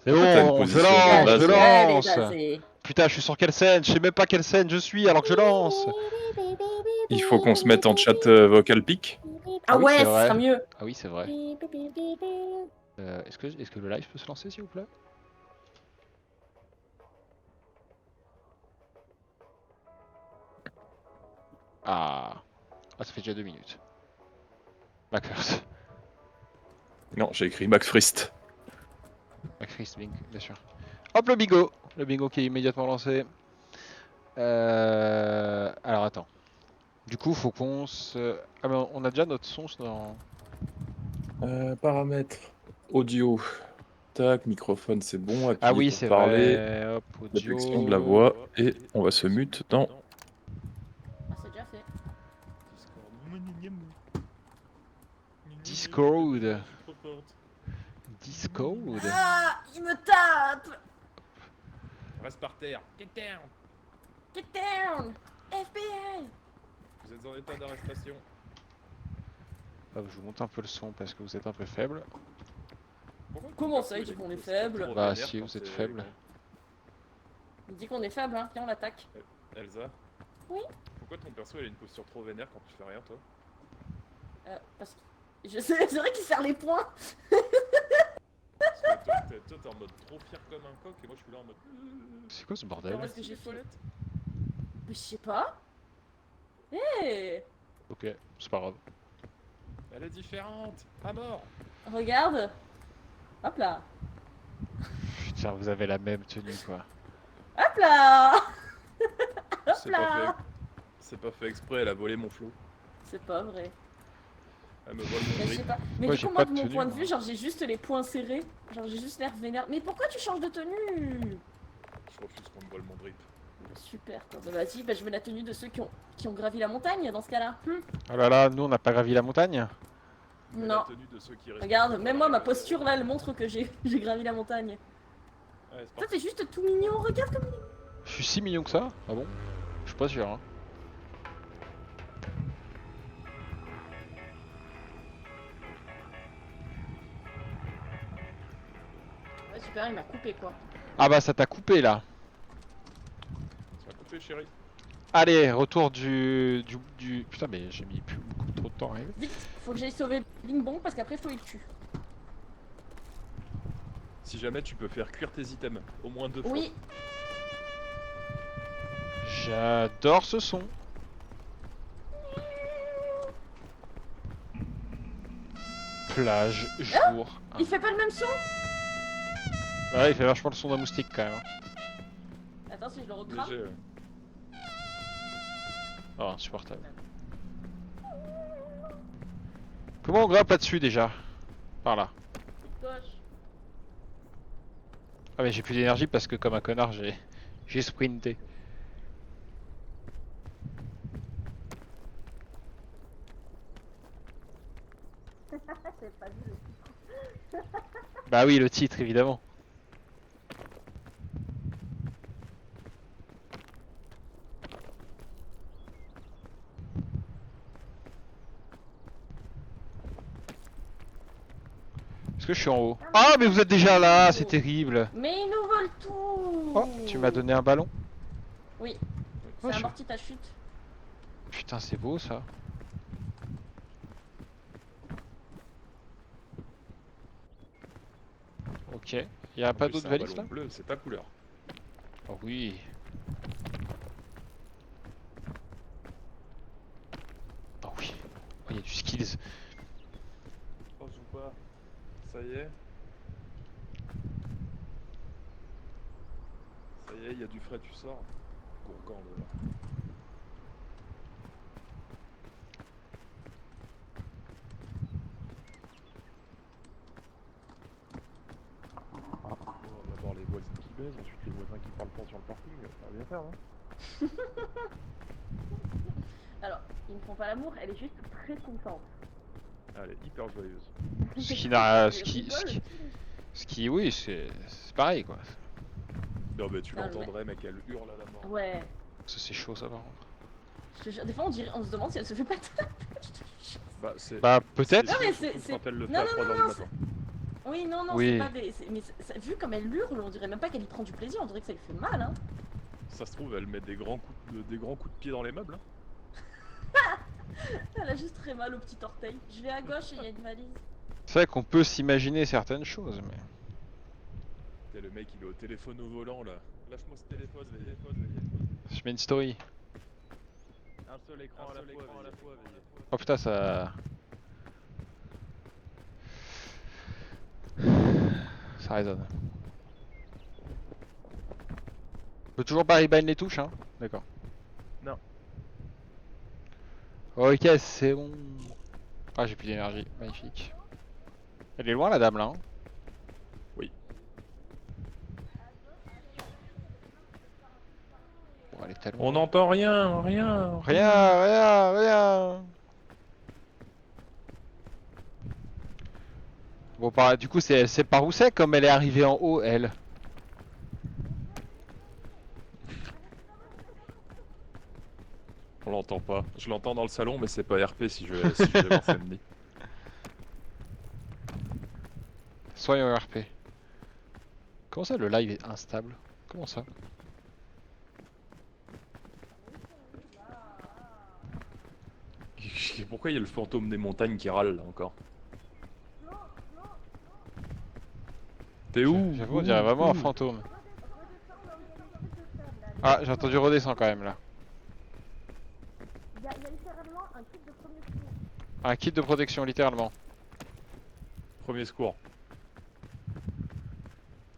C'est Pourquoi t'as une bon, je position de lance, je base, Allez, lance. vas-y. Putain, je suis sur quelle scène? Je sais même pas quelle scène je suis alors que je lance. Il faut qu'on se mette en chat vocal pic. Ah oui, ouais, c'est ce vrai. sera mieux. Ah oui, c'est vrai. Est-ce que le live peut se lancer, s'il vous plaît? Ah. Ah, ça fait déjà 2 minutes. McFirst. Non, j'ai écrit Max Frist. McFirst, bien sûr. Hop, le bingo. Le bingo qui est immédiatement lancé. Alors, attends. Du coup, faut qu'on se... Ah, mais on a déjà notre son dans... Paramètres. Audio. Tac, microphone, c'est bon. Ah Appuyer oui, pour c'est parler. vrai. Hop, Détection de la audio... voix. Et on va se mute dans... Ah, c'est déjà fait. Discord. Discord. Ah, il me tape. Reste par terre. Get down. Get down. FBI. Vous êtes en état d'arrestation. Hop, je vous monte un peu le son parce que vous êtes un peu faible. Comment ça, il dit qu'on est faible? Bah si, vous êtes faible. Il dit qu'on est faible, hein. Viens, on l'attaque. Elsa. Oui. Pourquoi ton perso il a une posture trop vénère quand tu fais rien, toi? Parce que... C'est vrai qu'il serre les poings. Parce que toi t'es en mode trop fier comme un coq et moi je suis là en mode... C'est quoi ce bordel? Comment est-ce que j'ai fait? Mais je sais pas. Hé, Ok, c'est pas grave. Elle est différente. À mort. regarde. Hop là. Putain, vous avez la même tenue quoi. Hop là. Hop C'est pas fait. là. C'est pas fait exprès, elle a volé mon flow. C'est pas vrai. Elle me vole mon Mais je sais drip. pas. Mais Moi, du j'ai coup, pas moi, de de mon tenue, point de moi. vue, genre, j'ai juste les poings serrés. Genre, j'ai juste l'air vénère. Mais pourquoi tu changes de tenue? Je refuse qu'on me vole mon drip. Super, quoi. Bah, vas-y, bah, je veux la tenue de ceux qui ont gravi la montagne dans ce cas-là. Oh là là, nous on n'a pas gravi la montagne. Mais Non. la tenue de ceux qui restent- Regarde, même moi, ma posture là, elle montre que j'ai gravi la montagne. Ouais, c'est Toi, parti. t'es juste tout mignon. Regarde comme. Je suis si mignon que ça? Ah bon? Je suis pas sûr hein. Ouais, super, il m'a coupé quoi. Ah bah ça t'a coupé là. Ça va couper, chérie. Allez, retour du... Putain mais j'ai mis plus beaucoup trop de temps à arriver. Vite, faut que j'aille sauver Bing Bong parce qu'après, faut il tue. Si jamais tu peux faire cuire tes items, au moins 2 fois. Oui, J'adore ce son. Plage, jour. il fait pas le même son. Ouais, il fait vachement le son d'un moustique quand même. Attends, si je le recrame. Léger. Oh, insupportable. Comment on grimpe là-dessus déjà? Par là. Gauche. Ah mais j'ai plus d'énergie parce que comme un connard j'ai sprinté. Bah oui, le titre évidemment. Est-ce que je suis en haut? Ah mais vous êtes déjà là, c'est terrible. Mais il nous vole tout. Oh, tu m'as donné un ballon? Oui. Oh, Ça je- amortit ta chute. Putain, c'est beau ça. Ok, y a En pas plus, d'autres c'est un valises là? ballon bleu, c'est ta couleur. Oh oui. Oh oui. Oh, y a du skills. Oh, ou pas. Ça y est. Ça y est, il y a du frais, tu sors. Gourgand, là. Bon, on va voir les voisines qui baisent, ensuite les voisins qui parlent pas sur le parking. Ça va bien faire, hein. Alors, ils ne font pas l'amour, elle est juste très contente. Elle est hyper joyeuse. Ce qui n'a. Je rigole. Oui, c'est pareil quoi. Non, mais tu Non, mais- l'entendrais, mec, elle hurle à la mort. Ouais. Ça c'est chaud ça par contre. Je te jure, des fois, on se demande si elle se fait pas taper. Bah, c'est. Bah peut-être. Non, mais surtout c'est- quand elle le fait non, à non, 3h non, du matin. Oui, non, non, Oui. c'est pas des. Mais vu comme elle hurle, on dirait même pas qu'elle y prend du plaisir, on dirait que ça lui fait mal, hein. Ça se trouve, elle met des grands coups de pied dans les meubles. Hein. Elle a juste très mal au petit orteil. Je vais à gauche et il y a une valise. C'est vrai qu'on peut s'imaginer certaines choses, mais... Et le mec, il est au téléphone au volant là. Lâche-moi ce téléphone, veillez. Je mets une story. Un seul écran à la fois, veillez. Oh putain, ça... Ça résonne. On peut toujours pas rebind les touches, hein. D'accord. Non. Ok, c'est bon. Ah, j'ai plus d'énergie. Magnifique. Elle est loin, la dame, là. Hein. Oui. Bon, elle est tellement... On n'entend rien. Rien, rien. Bon, du coup, c'est par où c'est comme elle est arrivée en haut, elle. On l'entend pas. Je l'entends dans le salon, mais c'est pas RP si je vais voir Sandy. Soyons RP. Comment ça, le live est instable? Comment ça? Pourquoi il y a le fantôme des montagnes qui râle là encore? T'es où? J'avoue, on dirait vraiment un fantôme. Ah, j'ai entendu redescend quand même, là. Il y a littéralement un kit de premier secours. Un kit de protection, littéralement. Premier secours.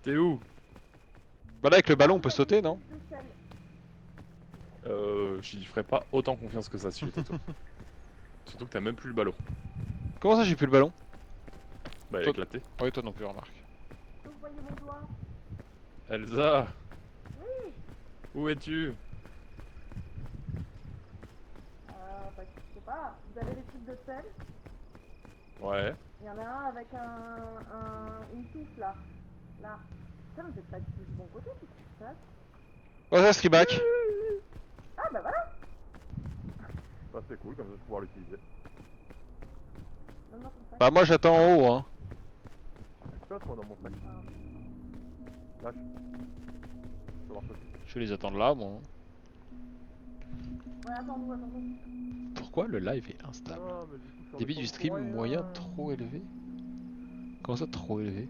T'es où? Bah là, avec le ballon, on peut sauter, non? J'y ferai pas autant confiance que ça si j'étais toi. Surtout que t'as même plus le ballon. Comment ça, j'ai plus le ballon? Bah, il a éclaté. Oui, toi non plus, remarque. Vous voyez mon doigt? Elsa! Où es-tu? Bah, je sais pas. Vous avez les types de sel? Ouais. Il y en a un avec une touche là. Là. Putain, vous êtes pas du tout du bon côté, qu'est-ce qui se passe? Oh, ça, Striback. Ah bah voilà. Bah, c'est cool, comme ça, je vais pouvoir l'utiliser. Non, non, comme ça. Bah, moi, j'attends en haut, hein. Passe moi dans mon sac. Lâche. Je vais voir ça. Je vais les attendre là, moi. Ouais, attends-nous. Pourquoi le live est instable? Ah, mais du coup, sur Débit le du temps stream pour rien. moyen trop élevé? Comment ça, trop élevé?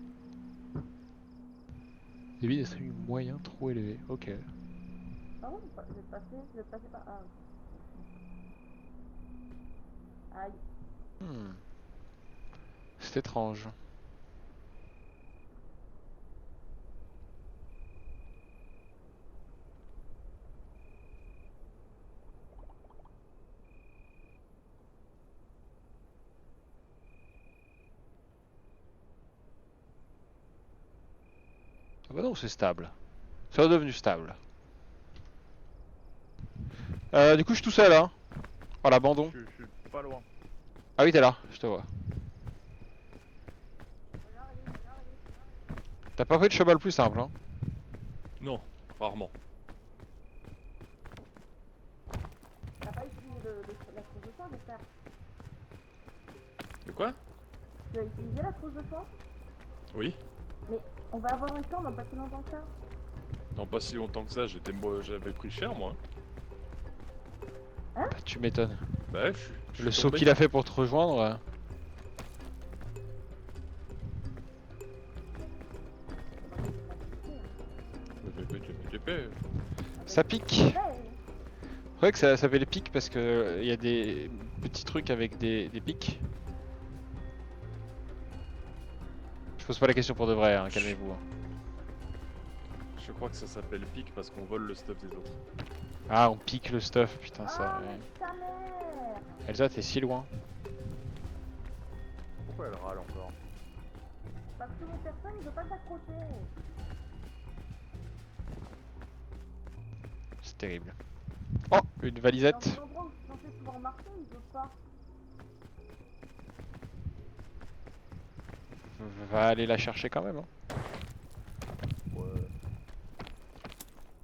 Débit du stream moyen trop élevé, ok. Ah bon, je vais passer par. Ah. Aïe. C'est étrange. Ah bah non, c'est stable. C'est redevenu stable. Du coup, je suis tout seul, hein. Oh, l'abandon. Je suis pas loin. Ah oui, t'es là, je te vois. T'as pas pris de cheval plus simple, hein. Non, rarement. T'as pas utilisé la trousse de soin, j'espère? De quoi? Tu as utilisé la trousse de soin? Oui. Mais on va avoir un temps dans pas si longtemps que ça. Non, pas si longtemps que ça, j'avais pris cher moi. Bah, tu m'étonnes. Bah, je Le suis saut tombé. qu'il a fait pour te rejoindre. Ça pique. Ouais. C'est vrai que ça s'appelle pique parce que il y a des petits trucs avec des pics. Je pose pas la question pour de vrai, hein, calmez-vous. Hein. Je crois que ça s'appelle pique parce qu'on vole le stuff des autres. Ah, on pique le stuff, putain, ça. Ah, Ouais. mais ta mère! Elsa, t'es si loin. Pourquoi elle râle encore? Parce que mon personne il veut pas s'accrocher. C'est terrible. Oh, une valisette. Dans l'endroit où je suis censée pouvoir marcher, il veut pas. Va aller la chercher quand même. Hein. Ouais.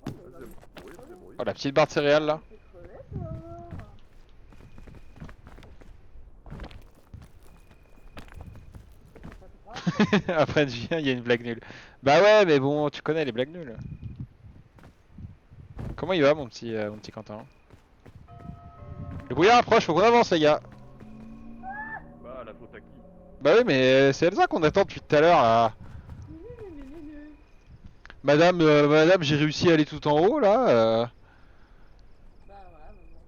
Oh, mais là, Oui, c'est bon. Oh, la petite barre de céréales là. c'est crevé, toi. Ça te Après Julien, il y a une blague nulle. Bah ouais, mais bon, tu connais les blagues nulles. Comment il va, mon petit Quentin? Le brouillard approche, faut qu'on avance, les gars. Bah, la faute à qui? Bah oui, mais c'est Elsa qu'on attend depuis tout à l'heure là. Madame, j'ai réussi à aller tout en haut là. Bah voilà, mais bon.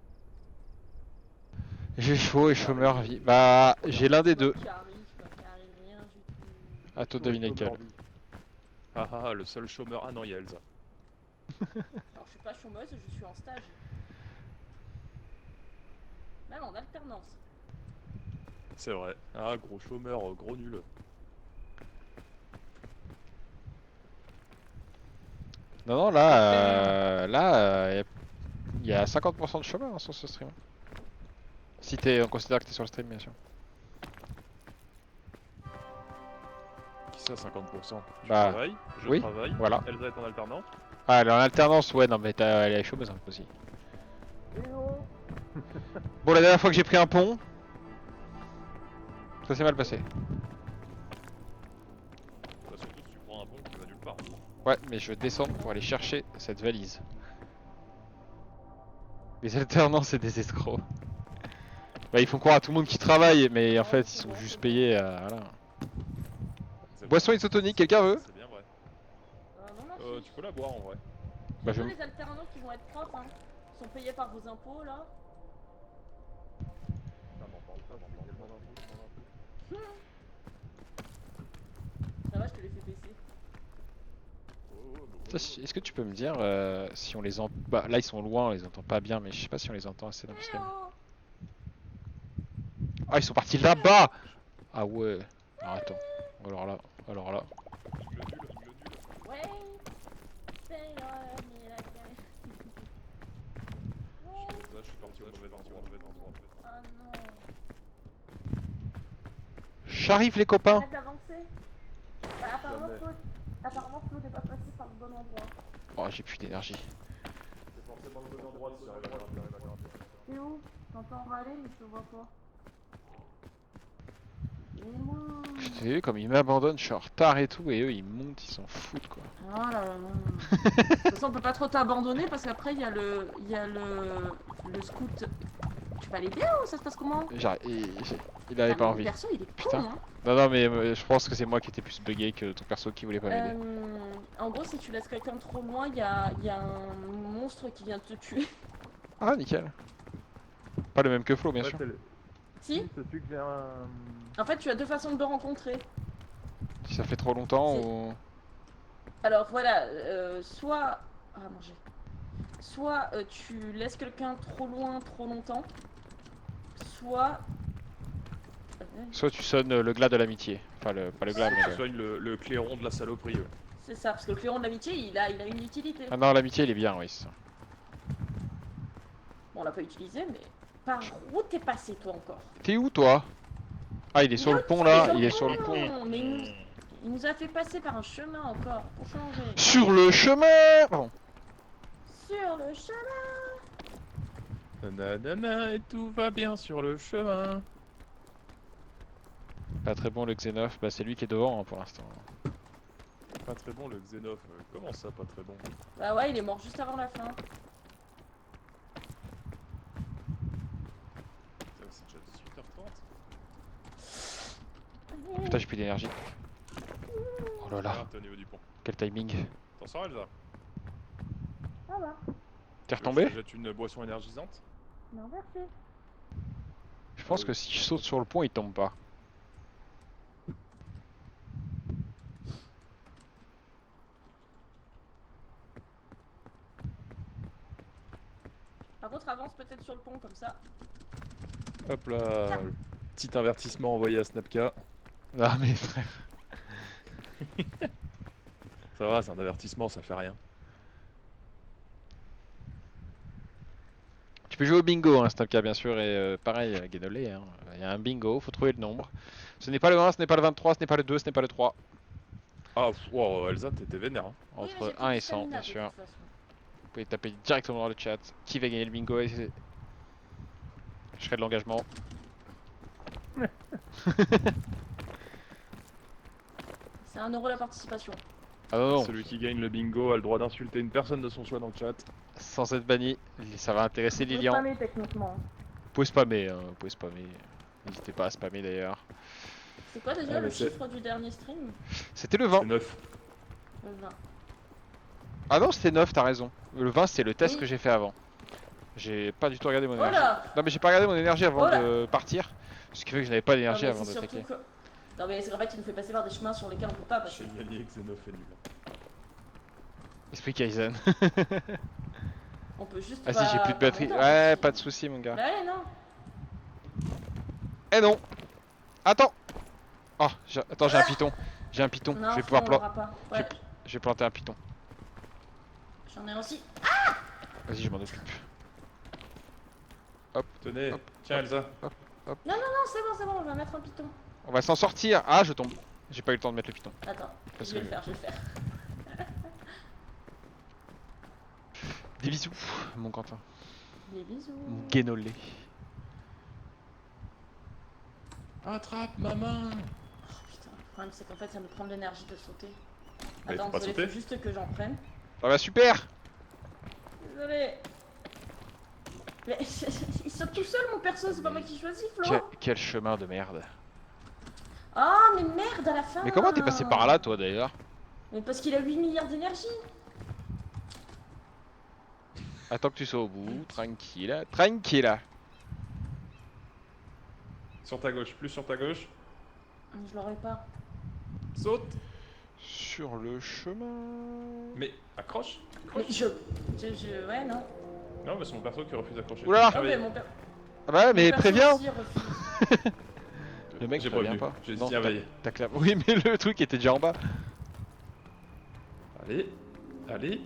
J'ai chaud et chômeur vie. Bah, j'ai l'un des deux. Qui arrive, quoi, qui arrive rien du tout. À toi de Chaud et deviner lequel. chômeur vie. Ah ah, le seul chômeur. Ah non, il y a Elsa. Alors je suis pas chômeuse, je suis en stage. Même en alternance. C'est vrai. Ah, gros chômeur, gros nul. Non, non, là, il y a 50% de chômeurs hein, sur ce stream. Si on considère que t'es sur le stream, bien sûr. Qui ça, 50%? Je Bah, travaille, je oui, travaille. voilà. Elsa est en alternance. Ah, elle est en alternance, ouais, non, mais elle est chômeuse un peu aussi. Eh oh. Bon, la dernière fois que j'ai pris un pont, ça s'est mal passé. Bah, surtout si tu prends un pont qui va nulle part. Ouais, mais je vais descendre pour aller chercher cette valise. Les alternants, c'est des escrocs. Bah, ils font croire à tout le monde qui travaille, mais en fait, ils sont juste payés à. Voilà. C'est Boisson vrai. isotonique, quelqu'un veut? C'est bien vrai. Non, merci. Tu peux la boire en vrai. Bah, je Tous vais. les alternants qui vont être profs, hein, sont payés par vos impôts là. Ça m'en parle pas, c'est tellement d'infos. Ça va, je te les fais baisser. Est-ce que tu peux me dire si on les entend. Bah, là, ils sont loin, on les entend pas bien, mais je sais pas si on les entend assez dans le Eh stream. oh. Ah, ils sont partis là-bas! Ah ouais. Alors, attends. Alors là. Le nul. Ouais. C'est le miracle. Là, je suis parti au mauvais endroit. Ah non. J'arrive, les copains! Arrête d'avancer. Bah, apparemment Flo n'est pas passé par le bon endroit. Oh, j'ai plus d'énergie. C'est forcément le bon endroit si j'arrive à grimper. T'es où? T'entends râler mais je te vois pas. Et moi. T'as vu comme ils m'abandonnent, je suis en retard et tout, et eux ils montent, ils s'en foutent quoi. Oh là là. De toute façon, on peut pas trop t'abandonner parce qu'après il y a le scout. Tu vas l'aider ou ça se passe comment? Il avait pas Mon envie. perso, il est con, Putain. hein. Non, mais je pense que c'est moi qui étais plus bugué que ton perso qui voulait pas m'aider. En gros, si tu laisses quelqu'un trop loin, il y a un monstre qui vient te tuer. Ah, nickel. Pas le même que Flo, bien sûr. Si? C'est celui que j'ai un. En fait, tu as deux façons de le rencontrer. Si ça fait trop longtemps C'est- ou. Alors voilà, soit. Ah, manger. Soit tu laisses quelqu'un trop loin, trop longtemps. Soit. Soit tu sonnes le glas de l'amitié. Enfin, pas le glas, mais. Tu soignes le clairon de la saloperie. Ouais. C'est ça, parce que le clairon de l'amitié, il a une utilité. Ah non, l'amitié il est bien, oui, c'est ça. Bon, on l'a pas utilisé, mais. Par où t'es passé, toi, encore? T'es où toi? Ah, il est sur le pont là, il est sur le pont. Mais il nous a fait passer par un chemin encore, pour changer. Sur le chemin! Pardon. Sur le chemin. Nanana, et tout va bien sur le chemin. Pas très bon le Xenoph, bah c'est lui qui est devant hein, pour l'instant. Pas très bon le Xenoph. Comment ça, pas très bon? Bah ouais, il est mort juste avant la fin. C'est déjà 18h30. Putain, j'ai plus d'énergie. Oh là là, Ah, t'es au niveau du pont. quel timing. T'en sors, Elsa? Ça va. T'es Je retombé? te jette une boisson énergisante? Non, merci. Je pense que si je saute sur le pont, il tombe pas. Par contre, avance peut-être sur le pont comme ça. Hop là, petit avertissement envoyé à Snapka. Ah mais frère. Ça va, c'est un avertissement, ça fait rien. Tu peux jouer au bingo, hein, Snapka bien sûr, et pareil, Guénolé, hein. Il y a un bingo, faut trouver le nombre. Ce n'est pas le 1, ce n'est pas le 23, ce n'est pas le 2, ce n'est pas le 3. Ah, wow, Elsa, t'étais vénère. Hein. Oui, mais Entre j'ai plus 1 de et 100, stamina, bien de sûr. toute façon. Vous pouvez taper directement dans le chat qui va gagner le bingo et je serai de l'engagement. C'est 1 € la participation. Ah non, non, Celui qui gagne le bingo a le droit d'insulter une personne de son choix dans le chat. sans être banni, ça va intéresser Vous pouvez Lilian. spammer techniquement. Vous pouvez spammer, hein, vous pouvez spammer. N'hésitez pas à spammer d'ailleurs. C'est quoi déjà Ah, mais le c'est- chiffre du dernier stream? C'était le 20. C'est 9. Le 20. Ah non, c'était 9, t'as raison. Le 20, c'est le test Oui. que j'ai fait avant. J'ai pas du tout regardé mon Oh énergie. là! Non, mais j'ai pas regardé mon énergie avant Oh là. de partir. Ce qui fait que je n'avais pas Non d'énergie mais avant c'est surtout d'attaquer. que... Non mais c'est qu'en fait tu nous fais passer par des chemins sur lesquels on peut pas passer. J'ai gagné Xenof et nul. Esprit Kaizen. On peut juste Ah pas... si, j'ai plus de pas batterie. monter, en Ouais, fait. pas de soucis, mon gars. Bah ouais, non. Eh non. Attends. Oh, attends, j'ai un python. J'ai un python. Non, Je vais pouvoir on l'aura pas. Ouais, Je vais planter un python. j'en ai aussi. Vas-y, je m'en occupe. Tenez, Hop, tiens hop. Elsa. Non, c'est bon, on va mettre un piton. On va s'en sortir. Ah, je tombe. J'ai pas eu le temps de mettre le python. Attends, Parce je vais que- le faire, je vais le faire. Des bisous, mon Quentin. Des bisous. Mon guénolé. Attrape ma main. Oh, putain, le problème c'est qu'en fait ça me prend de l'énergie de sauter. Mais Attends, faut pas désolé, sauter. faut juste que j'en prenne. Ça va super. Désolé. Mais il saute tout seul mon perso, c'est pas moi qui choisis, Flo. Quel chemin de merde. Ah, mais merde à la fin. Mais comment t'es passé par là, toi, d'ailleurs? Mais parce qu'il a 8 milliards d'énergie. Attends que tu sois au bout. Tranquille. Tranquille. Sur ta gauche, plus sur ta gauche. Je l'aurais pas. Saute. Sur le chemin. Mais accroche. Mais Accroche. ouais, non. Non, mais c'est mon perso qui refuse d'accrocher. Oula. Ah, Ah, mais mais mon père. Ah bah ouais, mais mon perso préviens. aussi refuse. Le mec j'ai prévient prévenu. pas. J'ai Non, surveillé. t'as clap. Oui, mais le truc était déjà en bas. Allez, allez.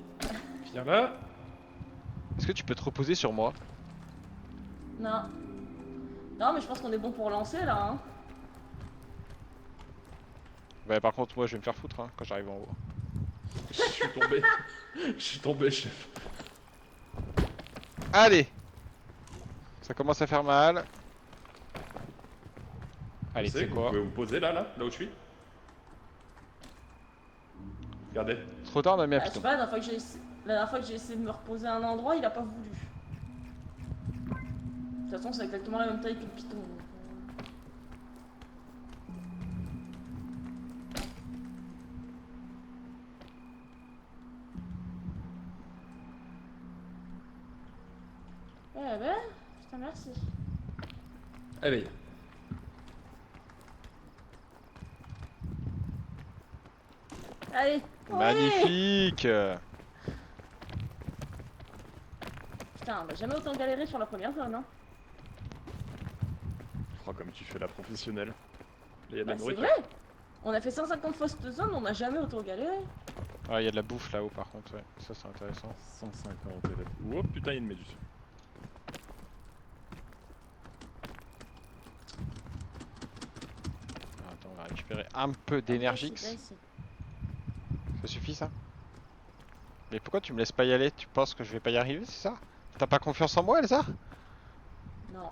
Viens là. Est-ce que tu peux te reposer sur moi? Non. Non, mais je pense qu'on est bon pour lancer là. Hein. Bah par contre, moi je vais me faire foutre hein, quand j'arrive en haut. Je suis tombé. Je suis tombé, chef. Allez. Ça commence à faire mal. Allez, Vous tu savez sais que quoi? Vous pouvez vous poser là où je suis. Regardez. Trop tard, on a mis un Ah, je sais python. pas, la dernière fois que j'ai essayé de me reposer à un endroit, il a pas voulu. De toute façon, c'est exactement la même taille que le python. donc, Ouais, bah, putain, merci. Allez. Allez. Ouais. Magnifique. Putain, on va jamais autant galéré sur la première zone, hein. Oh, comme tu fais la professionnelle. Il y a de Bah, la c'est nourriture. vrai. On a fait 150 fois cette zone, on a jamais autant galéré. Ah, il y a de la bouffe là-haut par contre, ouais. Ça c'est intéressant. 150 élèves. Oh putain, il y a une méduse. Attends, on va récupérer un peu d'énergie. Là, ici. Ça suffit ça? Mais pourquoi tu me laisses pas y aller? Tu penses que je vais pas y arriver, c'est ça? T'as pas confiance en moi, Elsa? Non.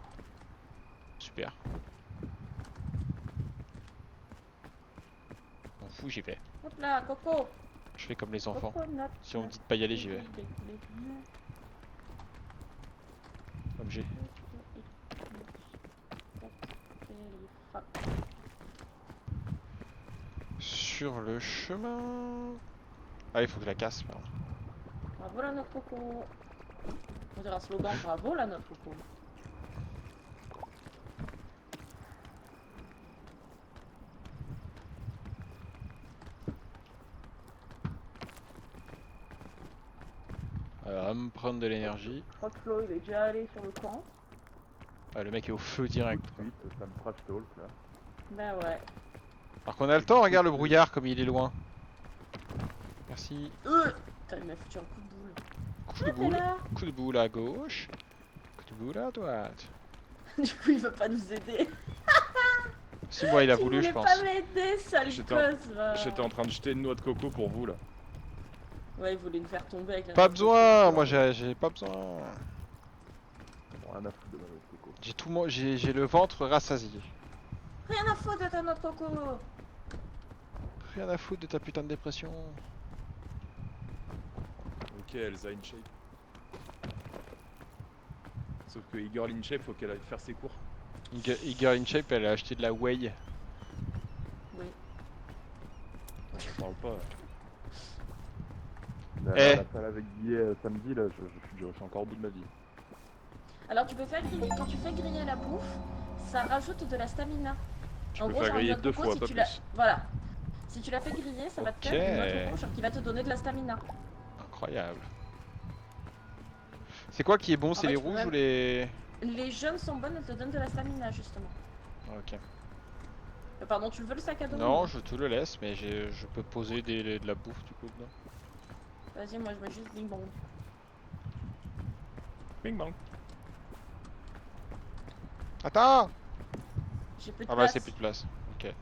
Super. M'en fous, j'y vais. Hop là, Coco. Je fais comme les enfants. Coconut. Si on me dit de pas y aller, j'y vais. Comme j'ai. Sur le chemin. Ah, il faut que je la casse, pardon. Bravo la noix de coco. On dirait un slogan, bravo la noix de coco. À me prendre de l'énergie. Je crois que Flo il est déjà allé sur le camp. Ah, le mec est au feu direct. quoi. Ça me trash talk là. Bah ouais. Alors qu'on a le temps, regarde le brouillard comme il est loin. Merci. Putain, il m'a foutu un coup de boule. Coup de Ah, t'es boule. là. Coup de boule à gauche. Coup de boule à droite. Du coup, il veut pas nous aider. Si moi il a Tu voulu, je voulais pense. pas m'aider, sale J'étais gosse, va. J'étais en train de jeter une noix de coco pour vous là. Ouais, il voulait me faire tomber avec la Pas noix de besoin, coco. moi j'ai pas besoin. Rien à foutre de ma noix de coco. J'ai tout j'ai le ventre rassasié. Rien à foutre de ta noix de coco. Rien à foutre de ta putain de dépression. Ok, Elsa InShape. Sauf que Igor InShape, faut qu'elle aille faire ses cours. Igor InShape, elle a acheté de la whey. Oui. On parle pas. Eh. La salle avec Guillet samedi, là, je suis encore au bout de ma vie. Alors tu peux faire griller, quand tu fais griller la bouffe, ça rajoute de la stamina. Tu En peux gros, faire c'est un griller noix de 2 coco, fois, si pas tu la... plus. Voilà. Si tu la fais griller, ça va te faire une noix de Ok. coco qui va te donner de la stamina. Incroyable. C'est quoi qui est bon? C'est fait, les tu peux rouges même- ou les... Les jaunes sont bonnes, elles te donnent de la stamina justement. Ok. Pardon, tu le veux le sac à dos? Non, je te le laisse, mais je peux poser de la bouffe du coup dedans. Vas-y, moi je mets juste bing bong. Bing bang. Attends! J'ai plus de Ah bah place. c'est plus de place. Ok.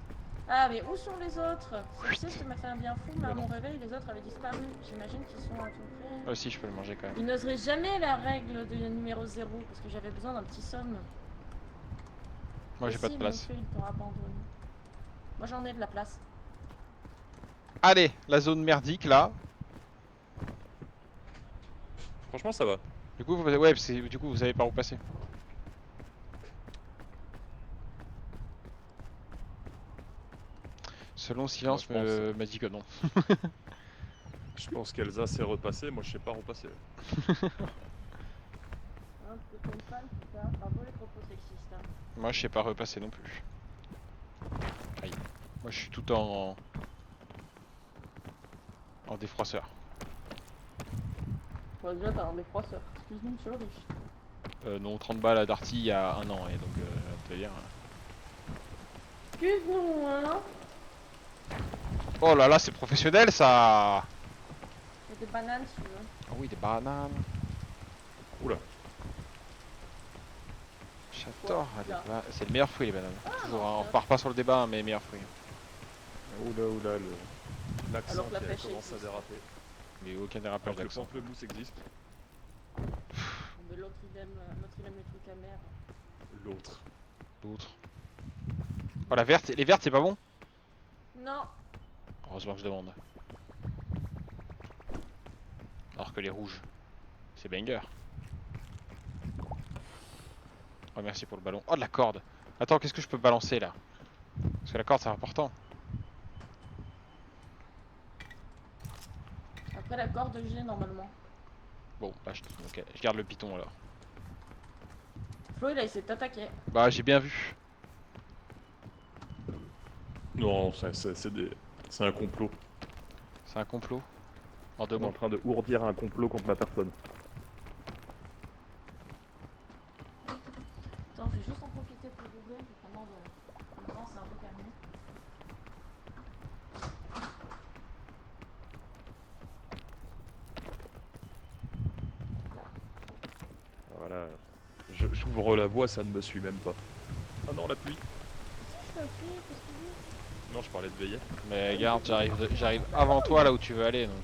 Ah mais où sont les autres? Tu sais, ça m'a fait un bien fou, mais à Mais mon non. réveil, les autres avaient disparu. J'imagine qu'ils sont à tout près. Moi aussi je peux le manger quand même. Ils n'oseraient jamais la règle de numéro 0 parce que j'avais besoin d'un petit somme. Moi Et j'ai pas si, de place. Ils m'ont fait, ils t'ont abandonné. Moi j'en ai de la place. Allez, la zone merdique là. Franchement, ça va. Du coup, ouais, du coup vous savez par où passer. Selon Silence Moi, je m'a dit que non. Je pense qu'Elsa s'est repassée, moi je sais pas repasser. Hein, c'est une femme, c'est ça. Bravo les propos sexistes. Hein. Moi je sais pas repasser non plus. Aïe. Moi je suis tout en défroisseur. Ouais, déjà t'as un des froisseurs. Excuse-nous, monsieur le riche. Non, 30 balles à Darty il y a un an et donc te dire. Excuse-nous, hein. Oh là là, c'est professionnel ça. Il y a des bananes si tu veux. Ah oui, des bananes. Oula. J'adore Ouais, les là. c'est le meilleur fruit les bananes. Toujours, non, hein, on ça- part pas sur le débat, hein, mais meilleur fruit. Oula, l'accent Alors que la qui pêche commence à existe. déraper. Mais aucun dérapage Alors que le d'accent. pamplemousse existe. Mais l'autre il aime les trucs amers. L'autre. D'autres. Oh la verte, les vertes c'est pas bon. Non. Heureusement que je demande. Alors que les rouges, c'est banger. Oh merci pour le ballon. Oh de la corde. Attends, qu'est-ce que je peux balancer là? Parce que la corde c'est important. Après la corde j'ai normalement. Bon, bah ok, je garde le piton alors. Flo il a essayé de t'attaquer. Bah j'ai bien vu. Non, c'est un complot. C'est un complot. En deux On est en mots. train de ourdir un complot contre ma personne. Attends, je vais juste en profiter pour ouvrir pendant le temps c'est un peu calmé. Voilà. J'ouvre la voie, ça ne me suit même pas. Ah non, la pluie. Non, je parlais de veiller. Mais regarde, j'arrive avant toi là où tu veux aller donc.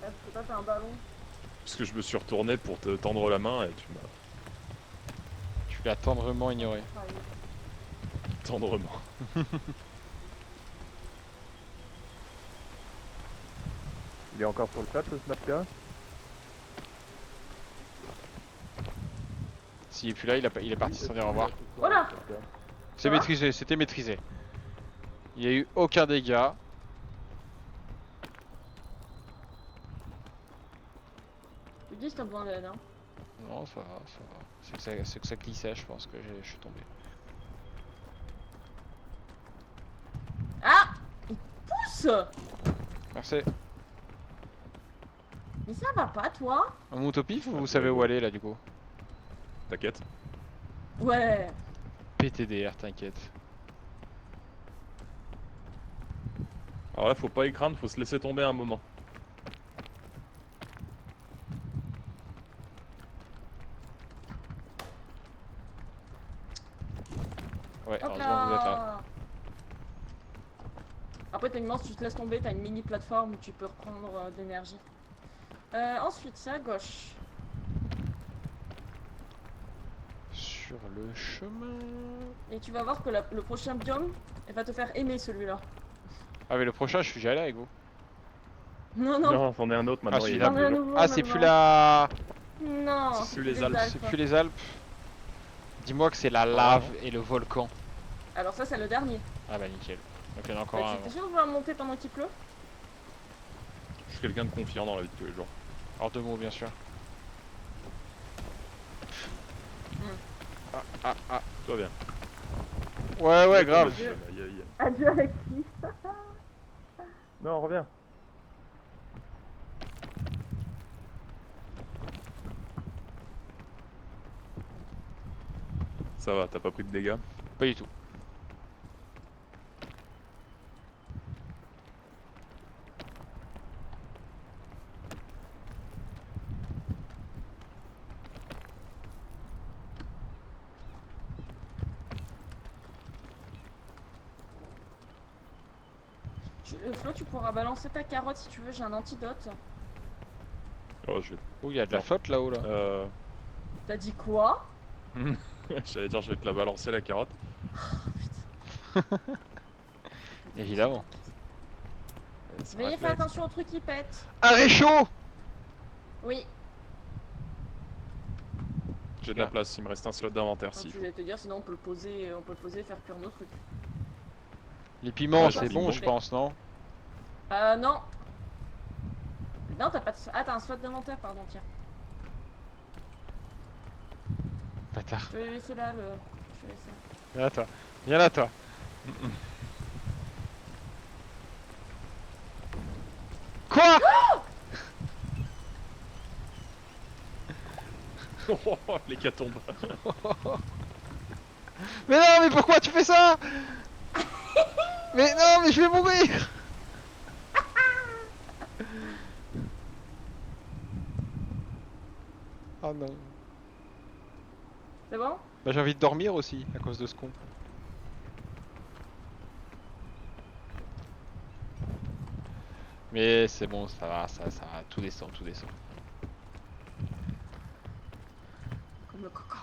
Parce que toi t'as un ballon. Parce que je me suis retourné pour te tendre la main et tu m'as Tu l'as tendrement ignoré. tendrement. Il est encore sur le chat, le Snapchat? S'il est plus là, il est parti sans dire au revoir. Voilà. C'est maîtrisé, c'était maîtrisé. Il n'y a eu aucun dégât. Tu dis si t'as besoin d'aide hein. Non, ça va, ça va. C'est que ça glissait, je pense que je suis tombé. Ah. Il pousse. Merci. Mais ça va pas toi? On monte au pif ou vous savez où aller là du coup? T'inquiète. Ouais. PTDR, t'inquiète. Alors là, faut pas y craindre, faut se laisser tomber un moment. Ouais, Hop heureusement que vous êtes là. là. Après techniquement si tu te laisses tomber t'as une mini plateforme où tu peux reprendre d'énergie. Ensuite c'est à gauche. Sur le chemin. Et tu vas voir que le prochain biome, elle va te faire aimer celui-là. Ah mais le prochain je suis déjà allé avec vous. Non, non. Non, c'en est un autre maintenant. il y a celui-là. J'en ai un deux jours. nouveau Ah c'est maintenant. plus la... Non, C'est c'est plus plus les les Alpes, Alpes. C'est plus les Alpes. Dis-moi que c'est la Ah, lave non. et le volcan. Alors ça, c'est le dernier. Ah bah nickel. Donc il y en a encore un T'es avant. sûr de vouloir monter pendant qu'il pleut? Je suis quelqu'un de confiant dans la vie de tous les jours. Hors de mots bien sûr. Hmm. Ah. Tout va bien. Ouais grave. Aïe, aïe, aïe. Adieu Alexis. Non, reviens. Ça va, t'as pas pris de dégâts? Pas du tout. Flo, tu pourras balancer ta carotte si tu veux, j'ai un antidote. Oh, je vais... Oh il y a de la Non. flotte là-haut là. T'as dit quoi? J'allais dire, je vais te la balancer la carotte. Évidemment. C'est un Veuillez faire réflexe. attention au truc qui pète. Un réchaud. Oui, J'ai de la place, il me reste un slot d'inventaire enfin, si. je voulais te dire, sinon on peut le poser et faire cuire nos trucs. Les piments Ouais, c'est c'est bon bon. je pense non? Non. Non, t'as pas de... Ah, t'as un slot d'inventaire, pardon, tiens. Bâtard. Je vais laisser là le... Je vais laisser là. Viens là toi. Viens là toi. Quoi? Oh, l'hécatombe. Mais non mais pourquoi tu fais ça? Mais non mais je vais mourir. Oh non. C'est bon? Bah j'ai envie de dormir aussi à cause de ce con. Mais c'est bon, ça va, tout descend, tout descend. Comme le coco.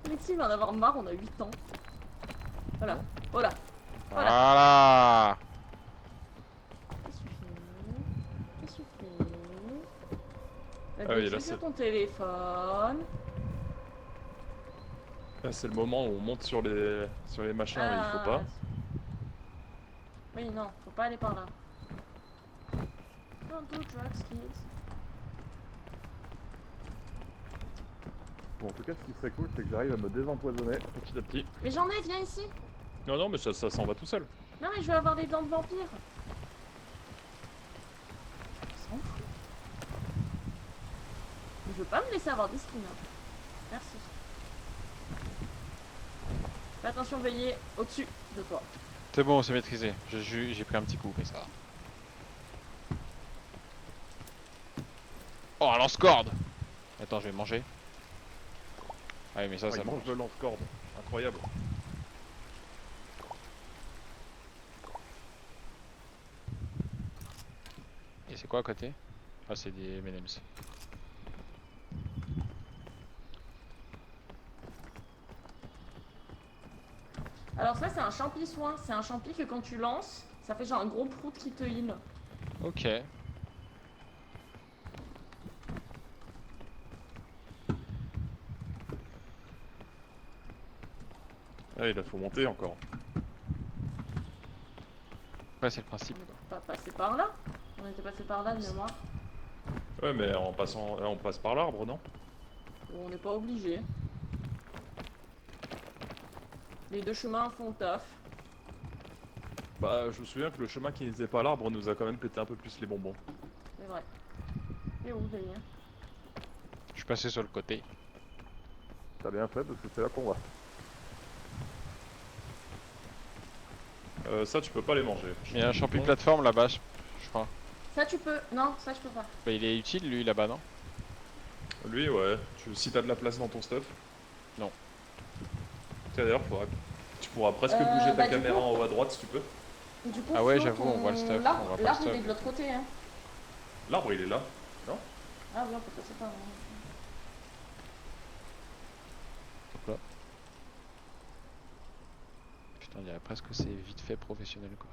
Alexis il va en avoir marre, on a 8 ans. Voilà, voilà. Voilà. Voilà. Ça suffit. Ça suffit. T'as Ah oui, là, détruit c'est- ton téléphone. Là, c'est le moment où on monte sur les machins, mais il faut pas. Oui, non, faut pas aller par là. Don't do drugs, kids. Bon, en tout cas, ce qui serait cool, c'est que j'arrive à me désempoisonner petit à petit. Mais j'en ai, viens ici. Non, non, mais ça s'en va tout seul. Non, mais je veux avoir des dents de vampire. On s'en fout. Mais je veux pas me laisser avoir des skins. Hein. Merci. Fais attention, veillez au-dessus de toi. C'est bon, c'est maîtrisé. J'ai pris un petit coup, mais ça va. Oh, un lance-corde. Attends, je vais manger. Ah oui, mais ça, Ah, ça il mange. mange le lance-corde. Incroyable. Et c'est quoi à côté? Ah, c'est des M&M's. Alors ça, c'est un champi soin. C'est un champi que quand tu lances, ça fait genre un gros prout qui te heal. Ok. Ah, il faut monter encore. Ouais, c'est le principe. On va pas passer par là. On était passé par là de mémoire. Ouais, mais en passant, on passe par l'arbre, non? On n'est pas obligé. Les deux chemins font le taf. Bah, je me souviens que le chemin qui n'était pas l'arbre nous a quand même pété un peu plus les bonbons. C'est vrai. Et où, Damien? Je suis passé sur le côté. T'as bien fait parce que c'est là qu'on va. Ça, tu peux pas les manger. Il y a un champi plateforme là-bas, je crois. Ça, tu peux. Non, ça, je peux pas. Bah, il est utile lui là-bas, non? Lui, ouais. Si t'as de la place dans ton stuff. Non. Tiens, d'ailleurs, tu pourras presque bouger ta bah, du caméra coup- en haut à droite si tu peux. Du coup, Ah ouais, Flo, j'avoue, on voit le stuff, L'arbre, on voit pas le l'arbre, il stuff. est de l'autre côté, hein. L'arbre, il est là. Ah oui, on peut passer par là. Hop là. On dirait presque que c'est vite fait professionnel quoi.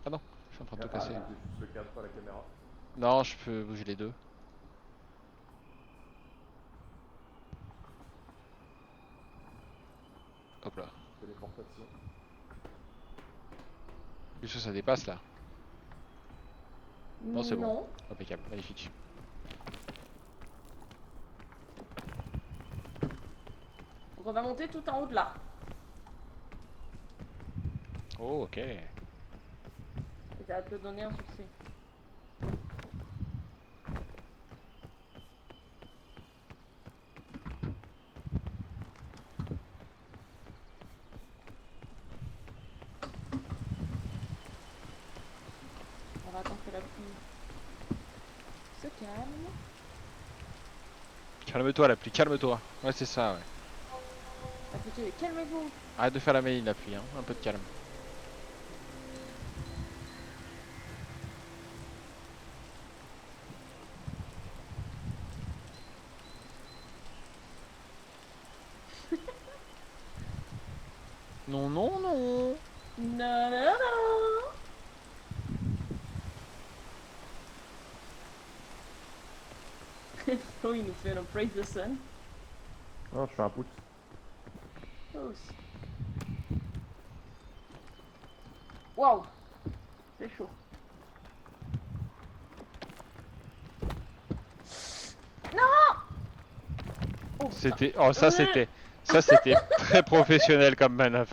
Ah non, je suis en train de tout casser. C'était juste le cadre, pas la caméra. Non, je peux bouger les deux. Hop là. Téléportation. Juste ça dépasse là. Non, c'est bon. Non. Impeccable, magnifique. Donc on va monter tout en haut de là. Oh, ok. Et ça va te donner un succès. On va attendre que la pluie se calme. Calme-toi la pluie, calme-toi. Ouais, c'est ça, ouais. Écoutez, calmez-vous. Arrête de faire la méline la pluie, hein. Un peu de calme. Non, non, non. Non, non, non. Oh, il nous fait un praise the sun. Non, je fais un pouce. Oh, aussi. Waouh, c'est chaud. Oh, C'était. Oh, ça c'était. Ça c'était très professionnel comme manœuvre.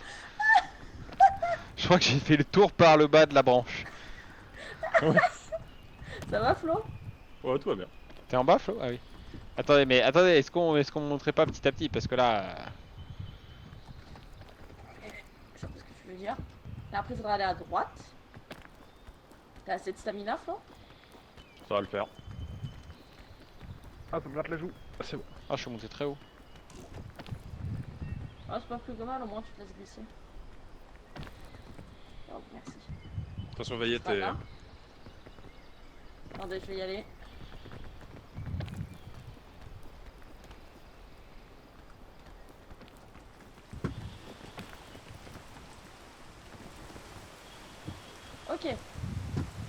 Je crois que j'ai fait le tour par le bas de la branche. ça va, Flo? Ouais, tout va bien. T'es en bas, Flo? Ah oui. Attendez, mais attendez, est-ce qu'on montrait pas petit à petit? Parce que là. Je sais pas ce que tu veux dire. Et après, il faudra aller à droite. T'as assez de stamina, Flo? Ça va le faire. Ah, ça me gratte la joue. Ah, c'est bon. Ah, je suis monté très haut. Ah, c'est pas plus mal, au moins tu te laisses glisser. Oh, merci. Faut surveiller Pas là. Attendez, je vais y aller. Ok.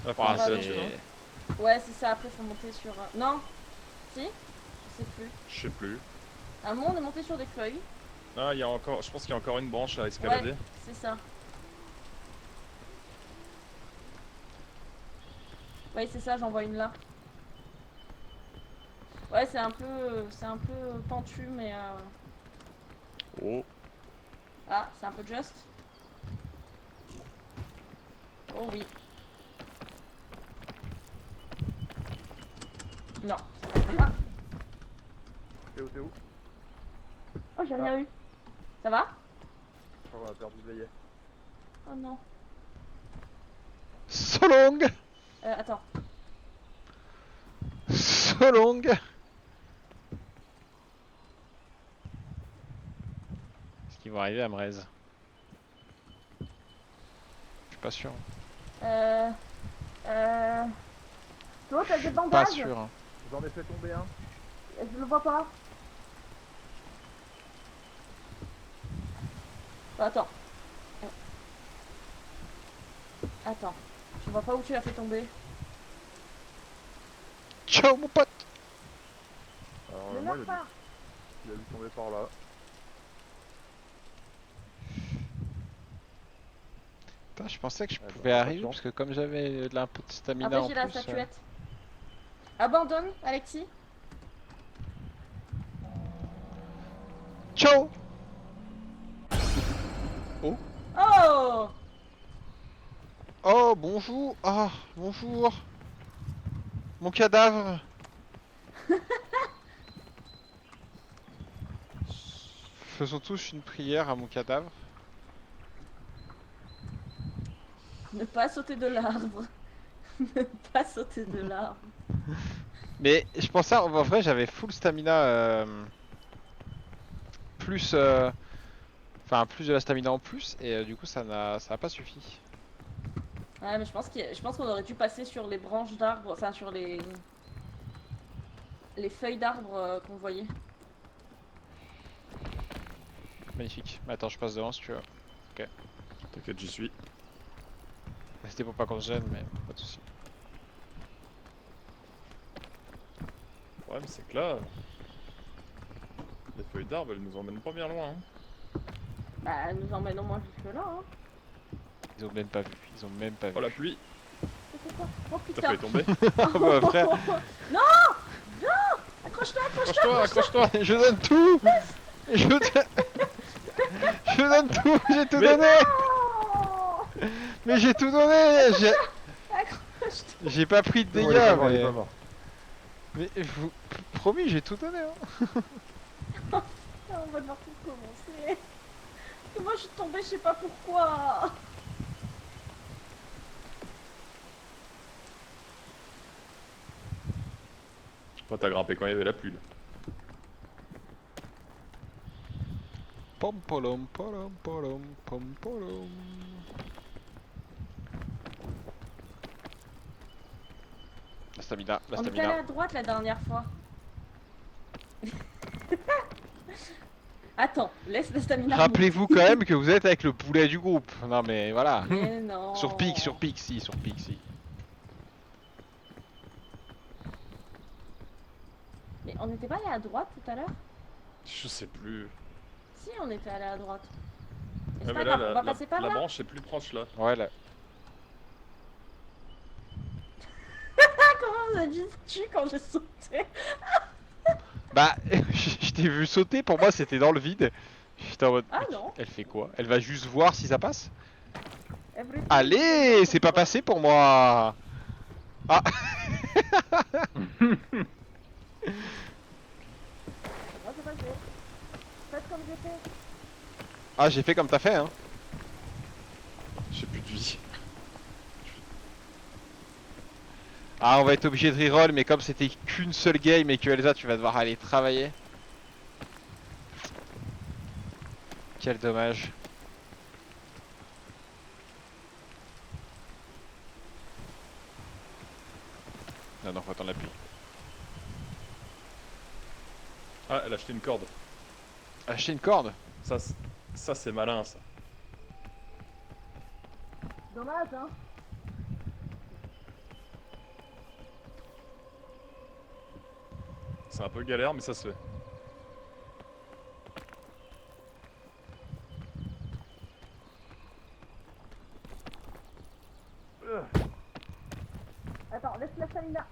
Ah, faut Ah, monter c'est- là-dessus, non? Ouais, c'est ça, après faut monter sur... Non. Si. Je sais plus. Je sais plus. À un moment, on est monté sur des feuilles. Ah, il y a encore. Je pense qu'il y a encore une branche à escalader. Ouais, c'est ça. Ouais, c'est ça, j'en vois une là. Ouais, c'est un peu pentu, mais... Oh. Ah, c'est un peu juste. Oh oui. Non, ça ne pas. T'es où, t'es où? Oh, j'ai rien eu. Ça va? Je crois qu'on a perdu le veillet. Oh non. So long! Attends. So long! Est-ce qu'ils vont arriver à Mrez? Je suis pas sûr. Flo, t'as des Pas bandages? sûr. Hein. J'en ai fait tomber un. Je le vois pas. Attends. Attends. Je vois pas où tu l'as fait tomber. Ciao mon pote! Alors, Ne moi, meurs pas. il a dû tomber par là. Putain, je pensais que je Ouais, pouvais bah, arriver attention. parce que comme j'avais de un peu de stamina Après, en j'ai plus. la statuette. Abandonne, Alexis. Ciao! Oh! Oh bonjour! Ah bonjour! Mon cadavre! Faisons tous une prière à mon cadavre. Ne pas sauter de l'arbre. Ne pas sauter de l'arbre. Mais je pensais en vrai j'avais full stamina plus enfin plus de la stamina en plus et du coup ça a pas suffi. Ouais, mais je pense qu'on aurait dû passer sur les branches d'arbres, enfin sur les feuilles d'arbres qu'on voyait. Magnifique. Mais attends, je passe devant si tu veux. T'inquiète, j'y suis. C'était pour pas qu'on se gêne, mais pas de soucis. Le problème, c'est que là. Les feuilles d'arbre, elles nous emmènent pas bien loin. Hein. Bah, elle nous emmène au moins jusque là. Hein. Ils ont même pas vu. Ils ont même pas vu. Oh la pluie, C'est quoi? Oh t'as putain. failli tomber. Oh bah frère, Non. Accroche-toi, Accroche-toi, accroche-toi. je donne tout. Je donne... je donne tout. J'ai tout Mais- donné. Oh, Mais j'ai tout donné. accroche-toi. J'ai pas pris de C'est bon, il est pas dégâts, mort, il est mais... pas mort. Mais vous... promis, j'ai tout donné. Hein. On va devoir tout recommencer. Et moi je suis tombée, je sais pas pourquoi. Toi, t'as grimpé quand il y avait la pluie. Là. Pom polom polom polom pom polom. La stamina, la On était allé stamina. à droite la dernière fois. Attends, laisse la stamina. Rappelez-vous quand même que vous êtes avec le poulet du groupe. Non mais voilà. Mais non. Sur pic, si, sur pic, si. Mais on n'était pas allé à droite tout à l'heure? Je sais plus. Si, on était allé à droite. Mais Ouais, c'est mais pas là, grave, on va passer par la là. branche est plus proche là. Ouais là. Comment on a juste tué quand j'ai sauté? Bah, je t'ai vu sauter, pour moi c'était dans le vide. J'étais en mode... Ah non. Elle fait quoi? Elle va juste voir si ça passe? Everything Allez, is c'est pas possible. passé pour moi. Ah, Moi c'est passé. Faites comme j'ai fait. ah j'ai fait comme t'as fait hein. J'ai plus de vie. Ah, on va être obligé de reroll, mais comme c'était qu'une seule game et que Elsa tu vas devoir aller travailler. Quel dommage. Non, non, faut attendre la pluie. Ah, elle a acheté une corde. Acheter une corde? Ça c'est malin ça. Dommage hein. C'est un peu galère, mais ça se fait. Attends, laisse la stamina.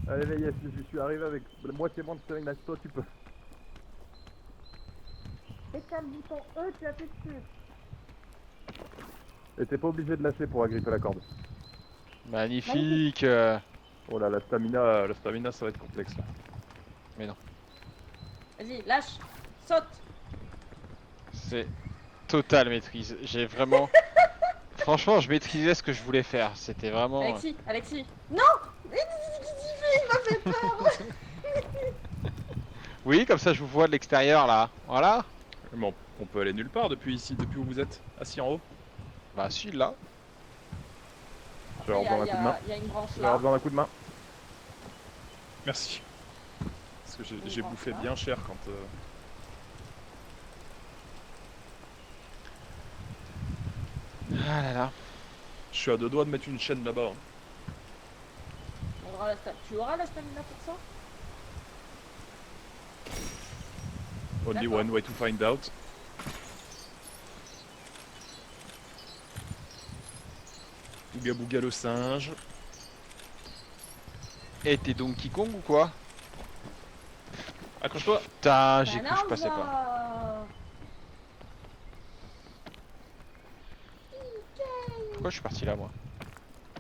Allez, les yes, je suis arrivé avec la moitié moins de stamina que toi, tu peux. Et t'as le bouton E, tu appuies dessus. Et t'es pas obligé de lâcher pour agripper la corde. Magnifique. Oh là, la stamina ça va être complexe là. Vas-y, lâche. Saute. C'est totale maîtrise. J'ai vraiment... Franchement, je maîtrisais ce que je voulais faire. C'était vraiment... Alexis, Alexis. Non. Il m'a fait peur. Oui, comme ça je vous vois de l'extérieur là. Voilà. Mais on peut aller nulle part depuis ici, depuis où vous êtes. Assis en haut. Bah si, là. Je vais avoir besoin d'un coup de main. Il y a une branche Je vais avoir là. besoin d'un coup de main. Merci. Parce que j'ai Bon, bouffé ça. bien cher quand... Ah là là. Je suis à deux doigts de mettre une chaîne là-bas. Hein. Tu auras la stamina pour ça? Only D'accord. one way to find out. Bouga Bouga le singe. Et t'es Donkey Kong ou quoi? Accroche-toi. Putain, j'ai Bah cru que je non, passais pas. va. Pourquoi je suis parti là moi?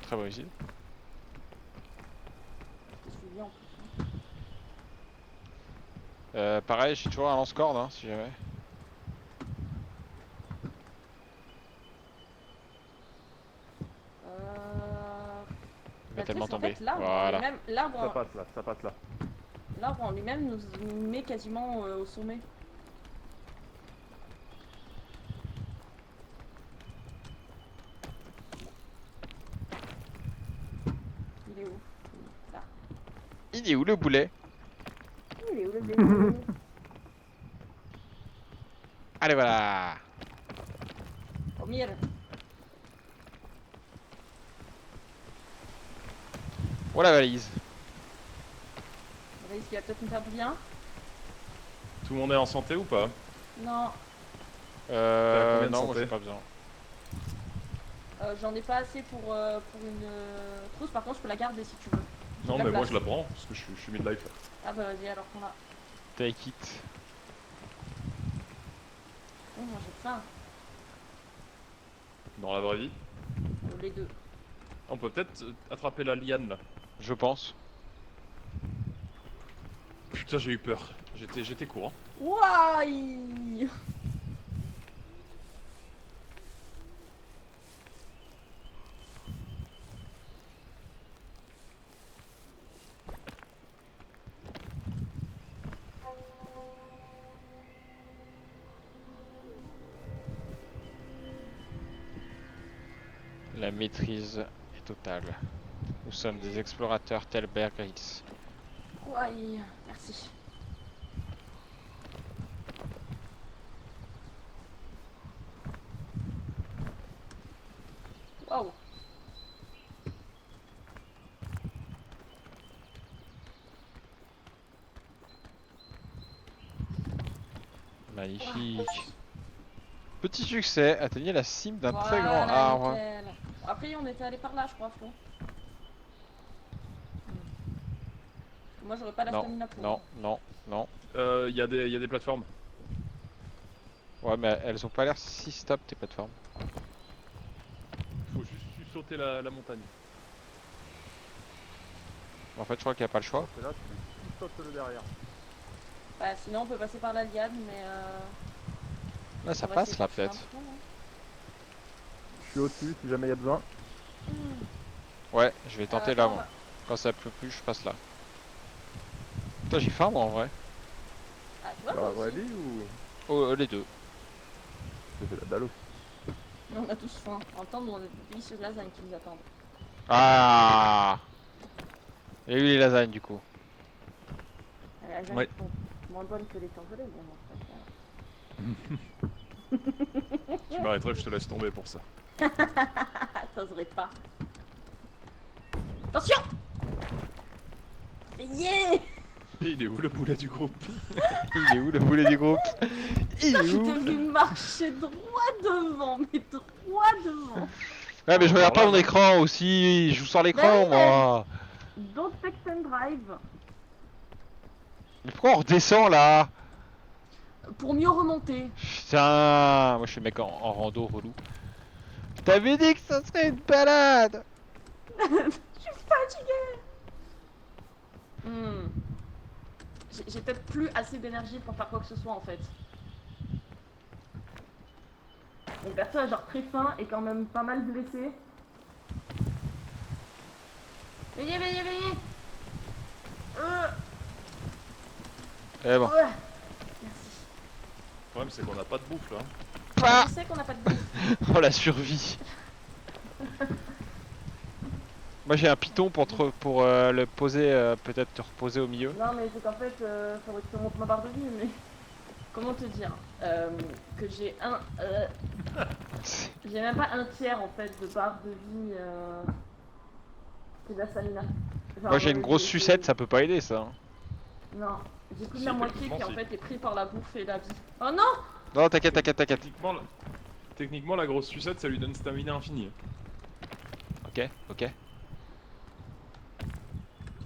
Très bonne idée. Je suis bien en plus. Pareil, j'ai toujours un lance-corde hein, si jamais. Il va Bah, tellement tu sais, en tomber. fait, l'arbre Voilà. en lui-même- l'arbre Ça en- passe là, ça passe là. l'arbre en lui-même nous met quasiment au sommet. Il est où? Là. Il est où le boulet? Il est où le bébé? Allez, voilà. Au milieu. Oh la valise. Est-ce qu'il va peut-être me faire du bien? Tout le monde est en santé ou pas? Non, combien de Non, moi santé j'ai pas besoin. j'en ai pas assez pour une trousse. Par contre, je peux la garder si tu veux. J'ai Non de la mais moi place. je la prends parce que je suis mid-life là. Ah bah vas-y, alors prends-la. Take it. Oh, moi j'ai faim. Dans la vraie vie. Les deux. On peut peut-être attraper la liane là. Je pense. Putain j'ai eu peur. J'étais court. Hein. Wouah! La maîtrise est totale. Nous sommes des explorateurs tels Bear Grylls. Wouah! Merci. Waouh! Magnifique. Petit succès, atteignez la cime d'un très grand Voilà, arbre. nickel. Après, on était allé par là, je crois, Flo. Moi, j'aurais pas la Non, stamina pour. non, non, non. Y a des plateformes. Ouais, mais elles ont pas l'air si stop tes plateformes. Faut juste sauter la montagne. En fait, je crois qu'il n'y a pas le choix. C'est là, tu sautes le derrière. Bah, sinon, on peut passer par la liane, mais. Là, ça on va passe essayer là de faire un peut-être. tour, hein. Je suis au-dessus si jamais il y a besoin. Ouais, je vais tenter là attends, moi. Quand ça pleut plus, je passe là. Putain, j'ai faim moi en vrai. Ah, tu vois, Dans moi la vraie aussi. vie ou Oh, les deux. j'ai fait la dalle aussi. On a tous faim. En même temps, nous, on a des délicieuses lasagnes qui nous attendent. Ah! Et eu les lasagnes du coup. Les lasagnes Ouais. sont moins bonnes que les surgelées, mais bon, ça, Tu m'arrêterais que je te laisse tomber pour ça. t'oserais pas. Attention! Yeah! Et il est où le boulet du groupe? Il est où le boulet du groupe? Il est Je où? devais marcher droit devant, mais droit devant. Ouais, mais je regarde pas Alors mon là, écran aussi. Je joue sans Bah l'écran oui, moi. Don't text and drive. Mais pourquoi on redescend là? Pour mieux remonter. Putain, moi je suis le mec en rando relou. Je t'avais dit que ça serait une balade. Je suis fatiguée. J'ai peut-être plus assez d'énergie pour faire quoi que ce soit en fait. Mon perso a genre très faim et quand même pas mal blessé. Veillez, veillez, veillez. Eh bon. Ouais. Merci. Le problème c'est qu'on a pas de bouffe là. Ah, Je sais qu'on n'a pas de bouffe. oh la survie. Moi j'ai un piton pour, le poser, peut-être te reposer au milieu. Non mais c'est qu'en fait, faudrait que je te montre ma barre de vie, mais... Comment te dire que j'ai un... j'ai même pas un tiers en fait de barre de vie c'est de la stamina. Genre, Moi j'ai une grosse sucette, ça peut pas aider ça. Non, j'ai plus de Si, la moitié qui techniquement, en si. fait est pris par la bouffe et la vie. Oh non! Non, t'inquiète, t'inquiète, t'inquiète. Techniquement la grosse sucette ça lui donne stamina infini. Ok, ok.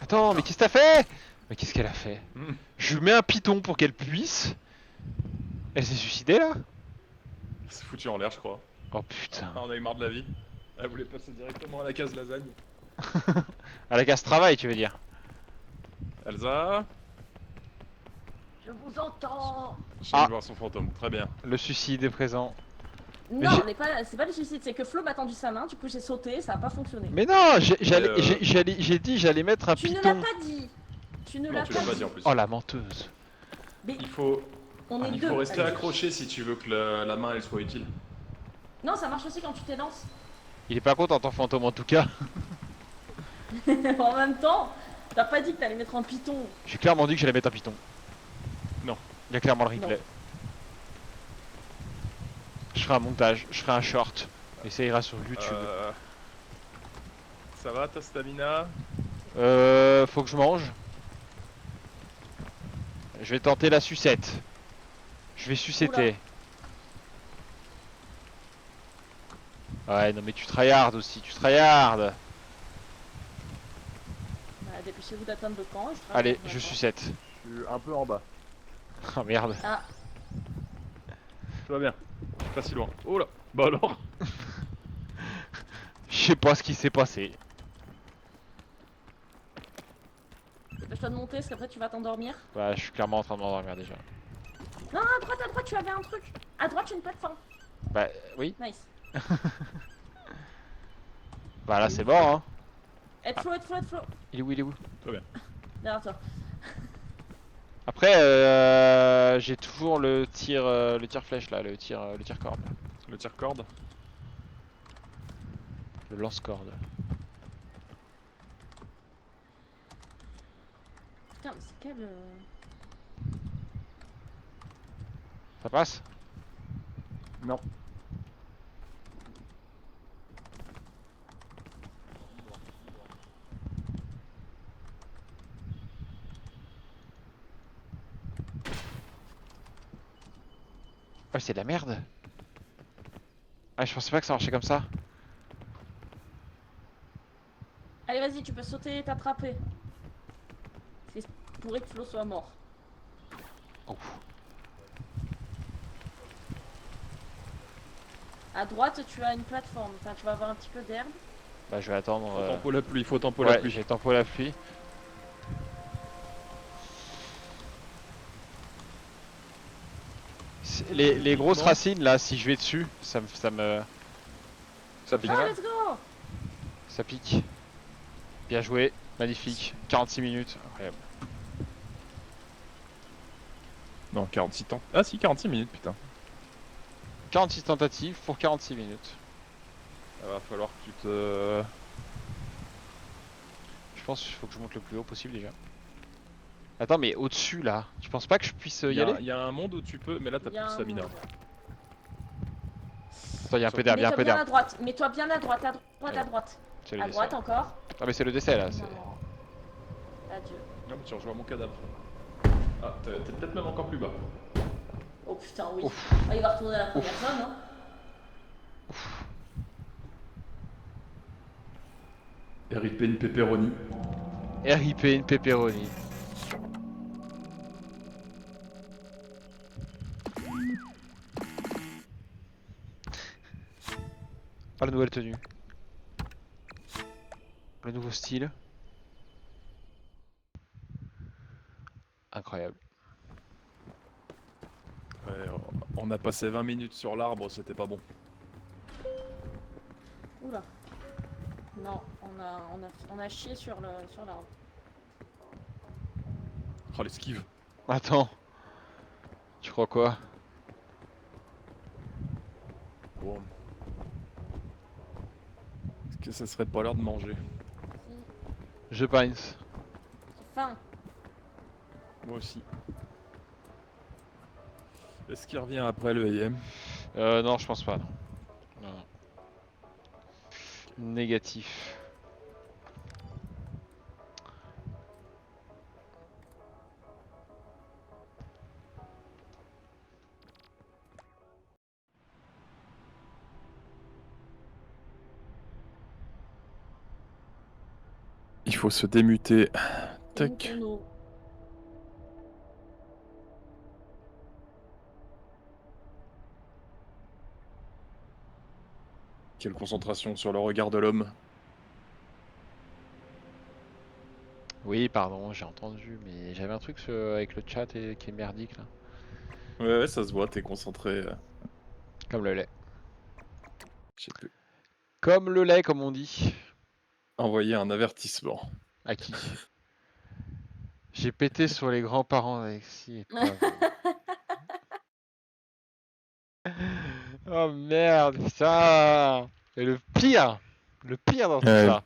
Attends, mais qu'est-ce que t'as fait? Mais qu'est-ce qu'elle a fait? Je lui mets un piton pour qu'elle puisse. Elle s'est suicidée là? C'est foutu en l'air je crois. Oh putain. Ah, on a eu marre de la vie. Elle voulait passer directement à la case lasagne. À la casse travail, tu veux dire? Elsa, Je vous entends! j'ai Ah. vu voir son fantôme, très bien. Le suicide est présent. Non, j'ai- on n'est pas, c'est pas le suicide, c'est que Flo m'a tendu sa main, du coup j'ai sauté, ça a pas fonctionné. Mais non, j'ai dit j'allais mettre un Tu ne l'as piton. pas dit! Tu ne Non l'as tu pas l'as pas dit. dit en plus. Oh la menteuse. Mais Il faut, on est il deux. faut rester allez. accroché si tu veux que la main elle soit utile. Non, ça marche aussi quand tu t'élances. Il est pas content ton fantôme en tout cas. En même temps, t'as pas dit que t'allais mettre un piton. J'ai clairement dit que j'allais mettre un piton. Non. Il y a clairement le replay. Non. ferai un montage, je ferai un short. Et ça ira sur YouTube. Ça va ta stamina? Faut que je mange. Je vais tenter la sucette. Je vais sucetter. Ouais, non mais tu tryhard aussi, tu tryhard. Bah, dépêchez-vous d'atteindre le camp. Allez, je sucette. Je suis un peu en bas. Oh merde. Ah, Tout va bien. Je suis pas si loin. Oh là. Bah alors. Je sais pas ce qui s'est passé. dépêche-toi de monter parce qu'après tu vas t'endormir. Bah, je suis clairement en train de m'endormir déjà. Non, à droite, tu avais un truc. À droite, tu as une plateforme. Bah, oui. Nice. Bah là, c'est bon, hein. Aide Flo. Il est où, il est où? Derrière toi. Après, j'ai toujours le tir flèche là, le tir corde, Le tire-corde. le lance-corde. Putain, mais c'est quel. Ça passe? Non. Oh, c'est de la merde. Ah, je pensais pas que ça marchait comme ça. Allez, vas-y, tu peux sauter et t'attraper. C'est pourrait que Flo soit mort. Oh. À droite, tu as une plateforme. Enfin, tu vas avoir un petit peu d'herbe. Bah, je vais attendre. Faut tempo la pluie, faut tempo la Ouais, pluie. j'ai tempo la pluie. Les grosses racines là, si je vais dessus, ça Ça pique. Ah, let's go! ça pique. Bien joué, magnifique. 46 minutes, incroyable. Non, 46 temps. Ah si, 46 minutes, putain. 46 tentatives pour 46 minutes. Il va falloir que tu te... Je pense qu'il faut que je monte le plus haut possible déjà. Attends, mais au-dessus là, tu penses pas que je puisse y aller? Il y a un monde où tu peux, mais là t'as Il y plus a de un stamina. monde. Attends, il y a un peu d'herbe, il y a un Mets-toi peu bien à d'herbe. droite. Mets-toi bien à droite, Ouais. à droite. C'est le À décès. droite encore. Ah, mais c'est le décès là. Non. Adieu. Non mais tu rejoins mon cadavre. Ah, t'es peut-être même encore plus bas. Oh putain, oui. Ouf. Ah, il va retourner à la première zone, hein. RIP une pepperoni. RIP une pepperoni. Ah, la nouvelle tenue. Le nouveau style. Incroyable. Ouais, on a passé 20 minutes sur l'arbre, c'était pas bon. Oula. Non, on a chié sur l'arbre. Oh l'esquive. Attends. Tu crois quoi? Bon. Est-ce que ça serait pas l'heure de manger? Je pense. J'ai faim. Moi aussi. Est-ce qu'il revient après le AM? Non, je pense pas, non. Non, non. Négatif. Il faut se démuter. C'est Tac. une tourneau. Quelle concentration sur le regard de l'homme. Oui, pardon, j'ai entendu, mais j'avais un truc avec le chat qui est merdique là. Ouais, ouais, ça se voit, t'es concentré. Comme le lait. Je sais plus. Comme le lait, comme on dit. Envoyer un avertissement. À qui? J'ai pété sur les grands-parents d'Alexis et pas vous. Oh merde, putain! Et le pire dans tout ça,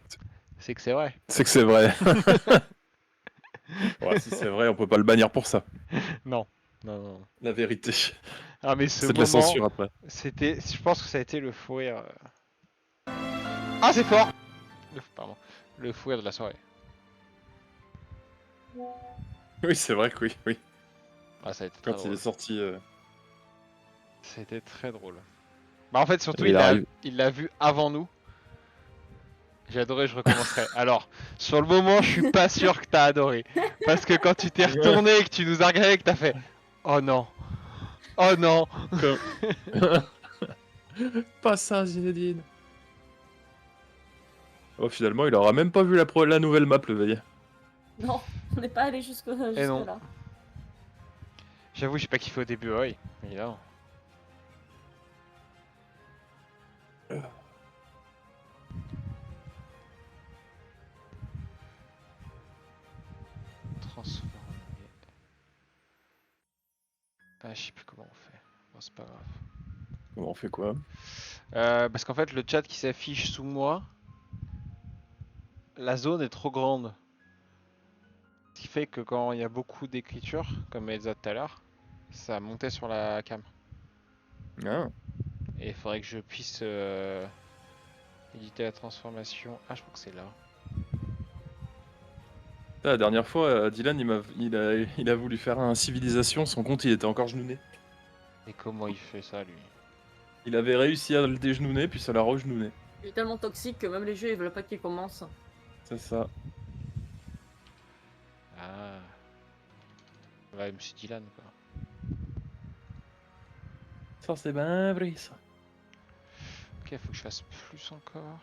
c'est que c'est vrai. C'est que c'est vrai. Ouais, si c'est vrai, on peut pas le bannir pour ça. Non. Non, non. La vérité. Ah mais ce C'est de la moment, censure après. c'était, je pense que ça a été le fou rire. Ah c'est fort. Pardon. Le fou rire de la soirée. Oui, c'est vrai que oui, oui. Ah ça a été très Quand il est drôle. sorti. C'était très drôle. Bah en fait surtout Il arrive. il l'a vu avant nous. J'ai adoré, je recommencerai. Alors, sur le moment, je suis pas sûr que t'as adoré. Parce que quand tu t'es retourné et que tu nous as regardé et que t'as fait oh non, oh non. Comme... Pas ça, Zinedine. Oh, finalement, il aura même pas vu la nouvelle map, le veille. Non, on n'est pas allé jusque Et non. là. J'avoue, j'ai pas kiffé au début, oui. Évidemment. Transformer. Ah, je sais plus comment on fait. Bon, c'est pas grave. Comment on fait quoi? Parce qu'en fait, le chat qui s'affiche sous moi, la zone est trop grande. Ce qui fait que quand il y a beaucoup d'écriture, comme Elsa tout à l'heure, ça montait sur la cam. Ah. Et il faudrait que je puisse éditer la transformation. Ah, je crois que c'est là. La dernière fois, Dylan, il a voulu faire un civilisation, son compte il était encore genouné. Et comment il fait ça, lui? Il avait réussi à le dégenouner, puis ça l'a regenouné. Il est tellement toxique que même les jeux ils veulent pas qu'il commence. C'est ça. Ah. Ouais, monsieur Dylan, quoi. Ça, c'est ben vrai, ça. Ok, faut que je fasse plus encore.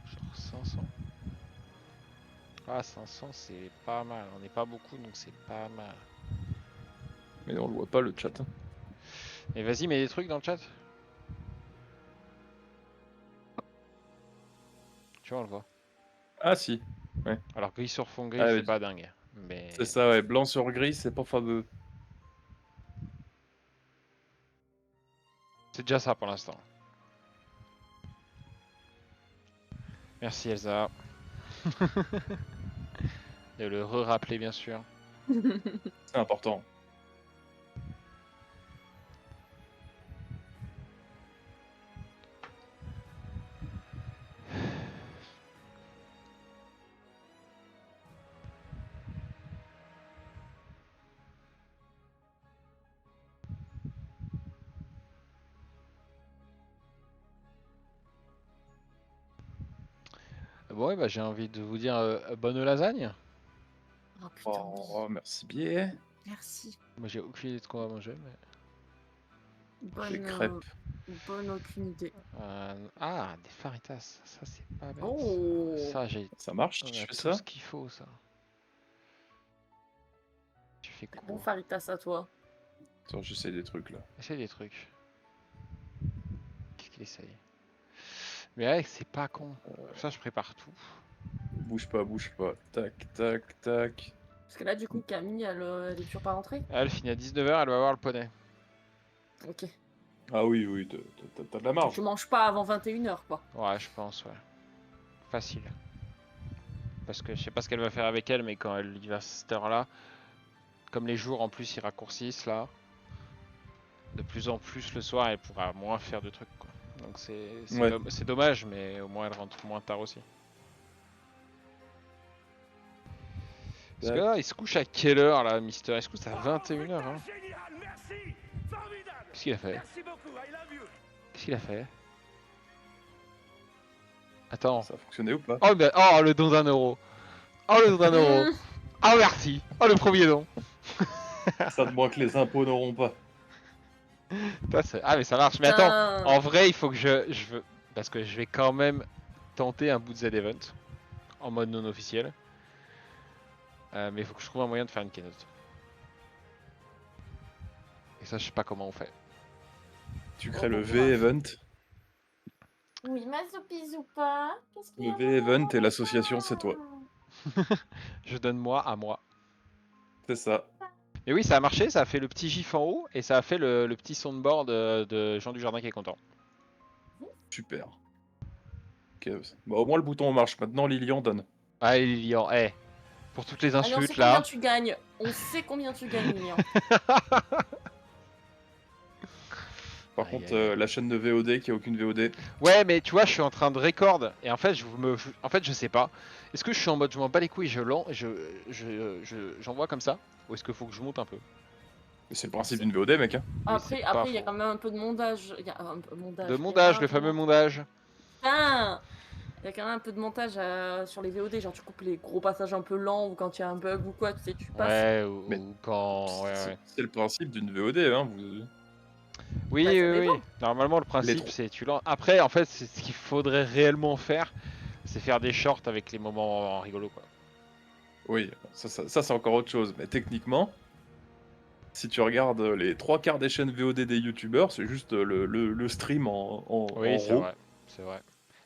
Genre 500. Ah, 500, c'est pas mal. On n'est pas beaucoup, donc c'est pas mal. Mais on le voit pas, le chat. Et vas-y, mets des trucs dans le chat. Tu vois, on le voit. Ah, si. Alors, gris sur fond gris, Ah, c'est oui. pas dingue. Mais C'est ça, ouais. Blanc sur gris, c'est pas fameux. c'est déjà ça pour l'instant. Merci Elsa. De le re-rappeler, bien sûr. C'est important. Bon, ouais, bah, j'ai envie de vous dire bonne lasagne. Oh putain, oui. Oh, merci bien. Merci. Moi, j'ai aucune idée de quoi on va manger, mais. Les Bonne, crêpes. bonne aucune idée. Ah, des faritas. Ça, c'est pas bête. Oh. Ça, j'ai. Ça marche, On tu a fais tout ça? ce qu'il faut, ça. Tu fais quoi? Bon faritas à toi. Attends, j'essaie des trucs, là. Essaye des trucs. Qu'est-ce qu'il essaye? Mais ouais, c'est pas con. Ça, je prépare tout. Bouge pas, bouge pas. Tac, tac, tac. Parce que là du coup Camille elle est toujours pas rentrée. Elle finit à 19h, elle va voir le poney. Ok. Ah oui, oui, t'as de la marge. Tu manges pas avant 21h quoi. Ouais, je pense, ouais. Facile. Parce que je sais pas ce qu'elle va faire avec elle, mais quand elle y va à cette heure-là, comme les jours en plus ils raccourcissent là, de plus en plus le soir elle pourra moins faire de trucs quoi. Donc Ouais. c'est dommage, mais au moins elle rentre moins tard aussi. Parce que là, il se couche à quelle heure là, Mister? Il se couche à 21h. Hein. Qu'est-ce qu'il a fait? Qu'est-ce qu'il a fait? Attends. Ça a fonctionné ou pas? Oh, oh, le don d'1€. Oh, le don d'1€. Oh, merci. Oh, le premier don. Ça de moins que les impôts n'auront pas. Ah, mais ça marche. Mais attends, en vrai, il faut que je veux. Parce que je vais quand même tenter un bout de Z-Event en mode non officiel. Mais il faut que je trouve un moyen de faire une keynote. Et ça, je sais pas comment on fait. Tu crées le V-Event. Oui, Mazoupi-Zoupa. Le V-Event et l'association, c'est toi. Je donne moi à moi. C'est ça. Mais oui, ça a marché, ça a fait le petit gif en haut et ça a fait le petit soundboard de Jean Dujardin qui est content. Super. Ok. Bah, au moins le bouton marche. Maintenant, Lilian donne. Allez Lilian, pour toutes les Allez, on sait insultes combien là. tu gagnes. On sait combien tu gagnes, Lilian. Par Aïe, contre, aïe, aïe. la chaîne de VOD qui a aucune VOD. Ouais, mais tu vois, je suis en train de record et en fait, en fait, je sais pas. Est-ce que je suis en mode je m'en bats les couilles, j'envoie comme ça, ou est-ce qu'il faut que je monte un peu? C'est le principe d'une VOD, mec. Hein. Oui, c'est pas Après, il y a faux. quand même un peu de montage. Il y a un peu de montage. De Il y a mondage, un le peu de fameux montage. mondage. Putain, il y a quand même un peu de montage sur les VOD. Genre, tu coupes les gros passages un peu lents ou quand il y a un bug ou quoi, tu sais, tu passes. Ouais, Mais ou quand. Ouais, ouais. c'est le principe d'une VOD. Hein. Oui, Bah, oui, ça oui. dépend. Normalement, le Les principe, trois. c'est tu lances. Après, en fait, c'est ce qu'il faudrait réellement faire, c'est faire des shorts avec les moments rigolos, quoi. Oui, ça c'est encore autre chose. Mais techniquement, si tu regardes les trois quarts des chaînes VOD des youtubeurs, c'est juste le stream Oui, en c'est RAW. vrai. C'est vrai.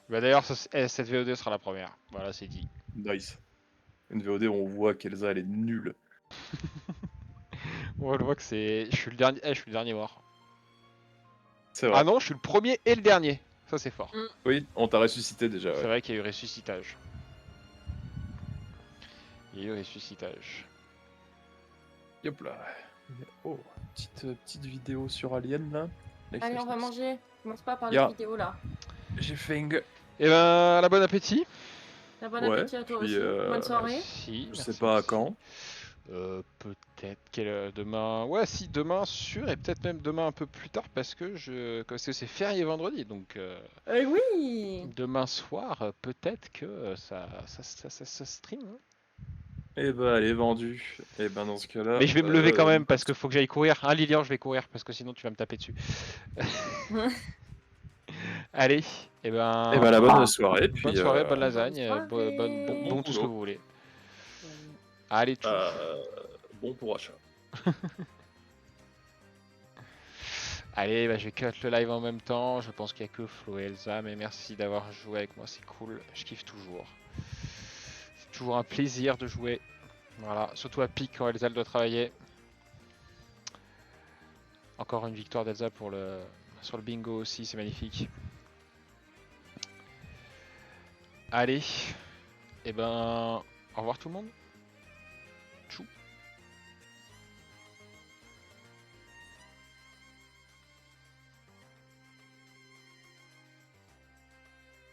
Bah, d'ailleurs, cette VOD sera la première. Voilà, c'est dit. Nice. Une VOD où on voit qu'Elsa elle est nulle. On voit que c'est. Je suis le dernier. Je suis le dernier mort. C'est Ah vrai. non, je suis le premier et le dernier. Ça, c'est fort. Mm. Oui, on t'a ressuscité déjà, C'est ouais. vrai qu'il y a eu ressuscitage. Il y a eu ressuscitage. Hop là. Oh, petite vidéo sur Alien là. Nice, Allez, nice, on va nice. manger. Commence pas par les Ya. vidéos là. J'ai faim. Eh ben, la bon appétit. Bon Ouais, appétit à toi puis aussi. Bonne soirée. Merci, je sais merci, pas à merci. quand. Peut-être demain. Ouais, si demain sûr et peut-être même demain un peu plus tard parce que c'est férié vendredi donc Oui. demain soir peut-être que ça stream. Hein. Eh ben, elle est vendue. Eh ben, dans ce cas-là, Mais je vais me lever quand même bonne parce que faut que j'aille courir. Hein, Lilian, je vais courir parce que sinon tu vas me taper dessus. Allez, et eh ben, la ben bonne soirée, bonne puis soirée, bonne Bonne lasagne, bon bon tout ce que boulot. vous voulez. Allez, tchou. Bon pour achat. Allez, bah, je vais cut le live en même temps. Je pense qu'il n'y a que Flo et Elsa, mais merci d'avoir joué avec moi, c'est cool. Je kiffe toujours. C'est toujours un plaisir de jouer. Voilà, surtout à pic quand Elsa doit travailler. Encore une victoire d'Elsa sur le bingo aussi, c'est magnifique. Allez, et ben, au revoir tout le monde. Tchou.